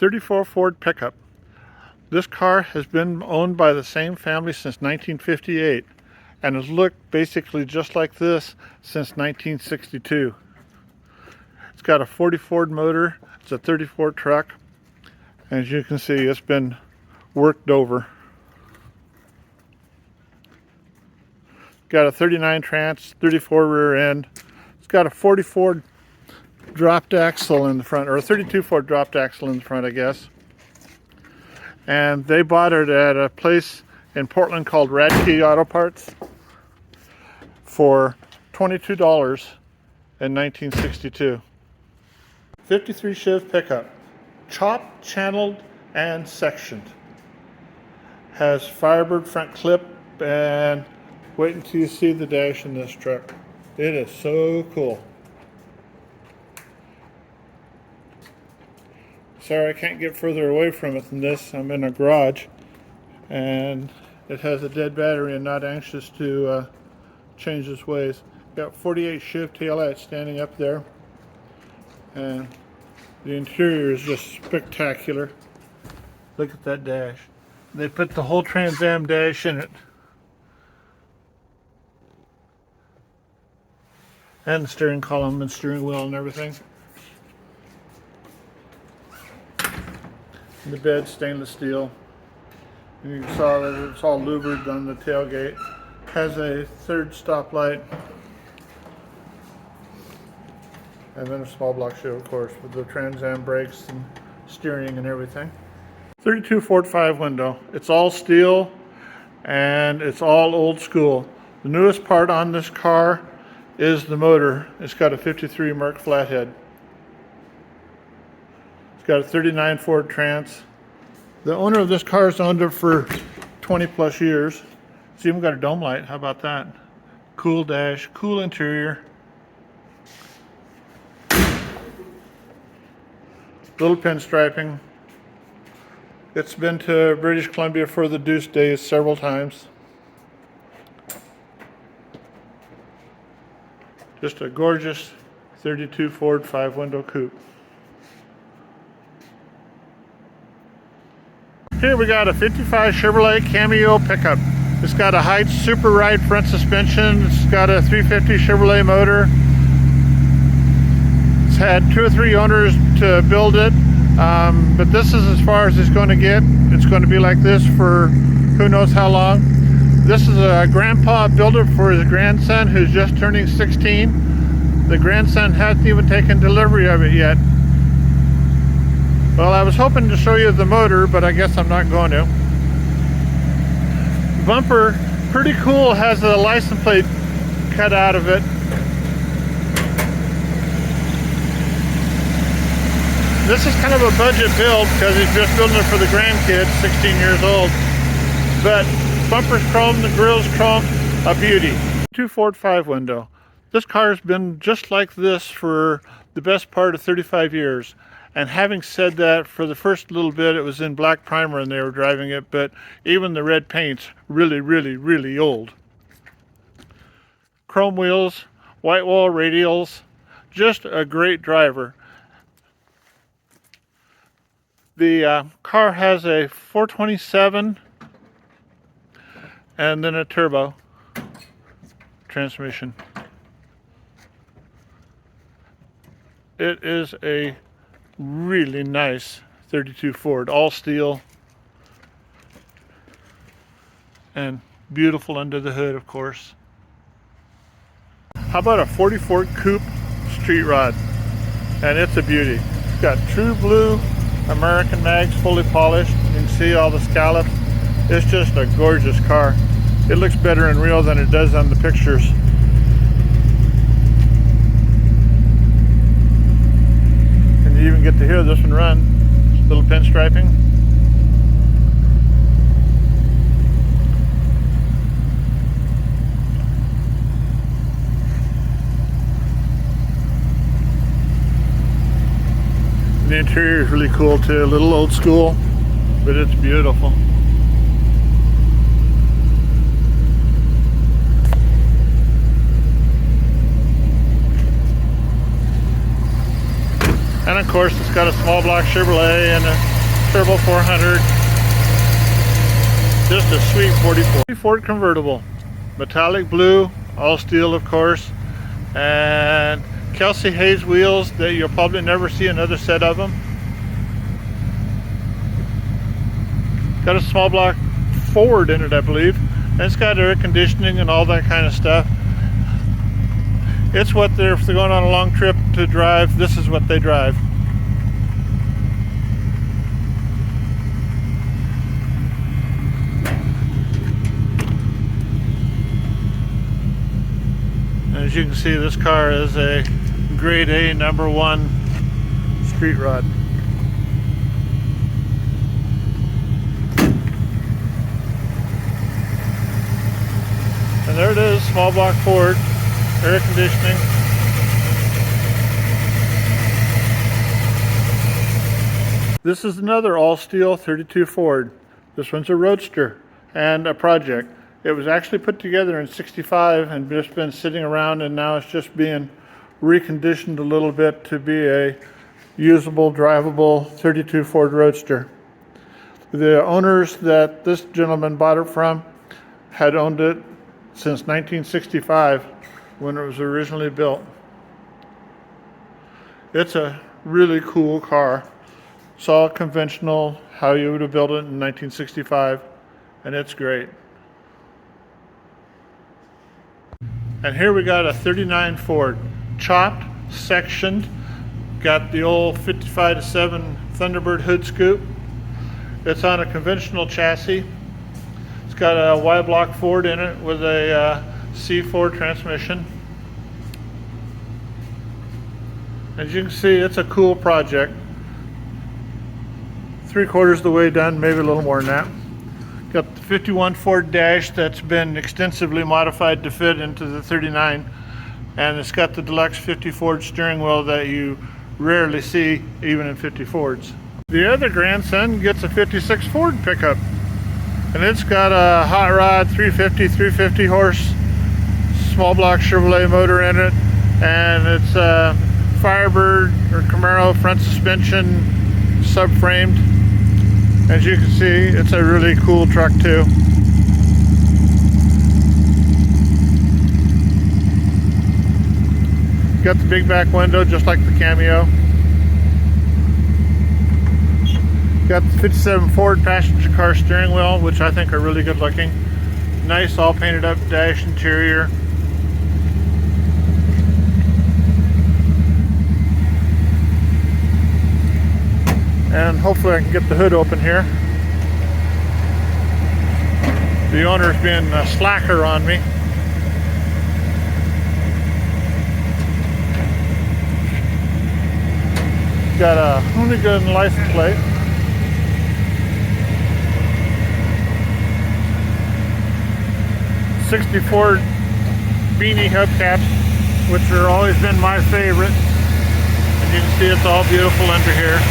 34 Ford pickup. This car has been owned by the same family since 1958 and has looked basically just like this since 1962. It's got a 40 Ford motor. It's a 34 truck. As you can see, it's been worked over. Got a 39 trans, 34 rear end. It's got a 40 Ford dropped axle in the front, or a 32 Ford dropped axle in the front, I guess. And they bought it at a place in Portland called Radke Auto Parts for $22 in 1962. 53 Chev pickup, chopped, channeled, and sectioned. Has Firebird front clip, and wait until you see the dash in this truck. It is so cool. Sorry, I can't get further away from it than this. I'm in a garage, and it has a dead battery and not anxious to change its ways. Got 48 Chev taillights standing up there, and the interior is just spectacular. Look at that dash. They put the whole Trans Am dash in it. And the steering column and steering wheel and everything. The bed, stainless steel. And you saw that it's all louvered on the tailgate. Has a third stoplight. And then a small block shoe, of course, with the Trans Am brakes and steering and everything. 32 Ford 5 window. It's all steel and it's all old school. The newest part on this car is the motor. It's got a 53 Merc flathead. It's got a 39 Ford Trans. The owner of this car has owned it for 20 plus years. It's even got a dome light. How about that? Cool dash, cool interior. Little pinstriping. It's been to British Columbia for the Deuce Days several times. Just a gorgeous 32 Ford 5-window coupe. Here we got a 55 Chevrolet Cameo pickup. It's got a Heights Super Ride front suspension. It's got a 350 Chevrolet motor. It's had 2 or 3 owners to build it, but this is as far as it's going to get. It's going to be like this for who knows how long. This is a grandpa built it for his grandson who's just turning 16. The grandson hasn't even taken delivery of it yet. Well, I was hoping to show you the motor, but I guess I'm not going to. Bumper, pretty cool, has a license plate cut out of it. This is kind of a budget build because he's just building it for the grandkids, 16 years old. But bumper's chrome, the grill's chrome, a beauty. 2 Ford 5 window. This car's been just like this for the best part of 35 years. And having said that, for the first little bit it was in black primer and they were driving it, but even the red paint's really old. Chrome wheels, white wall radials, just a great driver. The car has a 427 and then a turbo transmission. It is a really nice 32 Ford, all steel and beautiful under the hood, of course. How about a 40 Ford Coupe street rod? And it's a beauty. It's got true blue American mags, fully polished. You can see all the scallops. It's just a gorgeous car. It looks better in real than it does on the pictures. And you even get to hear this one run. Little pinstriping. The interior is really cool too, a little old school, but it's beautiful. And of course, it's got a small block Chevrolet and a turbo 400. Just a sweet 44 Ford convertible. Metallic blue, all steel of course. And Kelsey Hayes wheels that you'll probably never see another set of them. Got a small block Ford in it, I believe. And it's got air conditioning and all that kind of stuff. It's what if they're going on a long trip to drive, this is what they drive. As you can see, this car is a grade A #1 street rod. And there it is, small block Ford, air conditioning. This is another all steel 32 Ford. This one's a Roadster and a project. It was actually put together in '65 and just been sitting around, and now it's just being reconditioned a little bit to be a usable, drivable 32 Ford Roadster. The owners that this gentleman bought it from had owned it since 1965 when it was originally built. It's a really cool car. It's all conventional, how you would have built it in 1965, and it's great. And here we got a 39 Ford, chopped, sectioned, got the old 55-7 Thunderbird hood scoop. It's on a conventional chassis. It's got a Y-block Ford in it with a C4 transmission. As you can see, it's a cool project. 3/4 of the way done, maybe a little more than that. Got the 51 Ford dash that's been extensively modified to fit into the 39, and it's got the deluxe 50 Ford steering wheel that you rarely see even in 50 Fords. The other grandson gets a 56 Ford pickup, and it's got a hot rod 350 horse small block Chevrolet motor in it, and it's a Firebird or Camaro front suspension, subframed. As you can see, it's a really cool truck too. Got the big back window just like the Cameo. Got the 57 Ford passenger car steering wheel, which I think are really good looking. Nice all painted up dash interior. And hopefully I can get the hood open here. The owner's been a slacker on me. Got a Hoonigan license plate. '64 beanie hubcaps, which have always been my favorite. And you can see it's all beautiful under here.